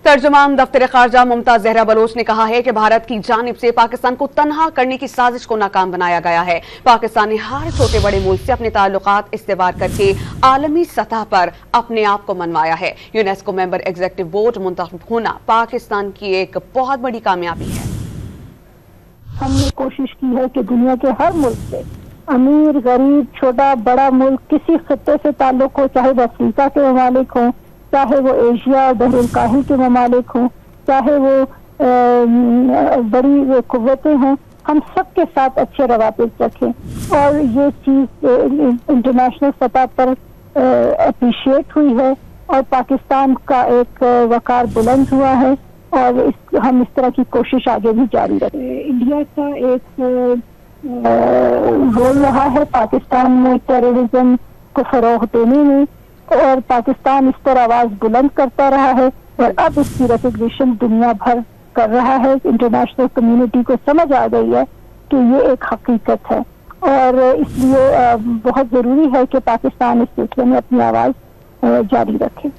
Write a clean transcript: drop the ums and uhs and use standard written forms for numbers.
तर्जुमान दफ्तर खारजा मुमताज जहरा बलोच ने कहा है कि भारत की जानिब से पाकिस्तान को तन्हा करने की साजिश को नाकाम बनाया गया है। पाकिस्तान ने हर छोटे बड़े मुल्क से अपने ताल्लुकात इस्तेवार करके आलमी सतह पर अपने आप को मनवाया है। यूनेस्को मेंबर एग्जीक्यूटिव बोर्ड मुंतखब होना पाकिस्तान की एक बहुत बड़ी कामयाबी है। हमने कोशिश की है कि दुनिया के हर मुल्क से, अमीर गरीब छोटा बड़ा मुल्क, किसी खत्ते से ताल्लुक हो, चाहे वो अफ्रीका के ममालिक हों, चाहे वो एशिया और बहरुल के ममालिक हों, चाहे वो बड़ी कुव्वतें हों, हम सबके साथ अच्छे रवाबित रखें। और ये चीज़ इंटरनेशनल सतह पर अप्रिशिएट हुई है और पाकिस्तान का एक वकार बुलंद हुआ है और हम इस तरह की कोशिश आगे भी जारी रखें। इंडिया का एक रोल रहा है पाकिस्तान में टेररिज्म को फरोग देने में, और पाकिस्तान इस पर आवाज बुलंद करता रहा है और अब इसकी रिकॉग्निशन दुनिया भर कर रहा है। इंटरनेशनल कम्युनिटी को समझ आ गई है कि ये एक हकीकत है और इसलिए बहुत ज़रूरी है कि पाकिस्तान इस सिलसिले में अपनी आवाज़ जारी रखे।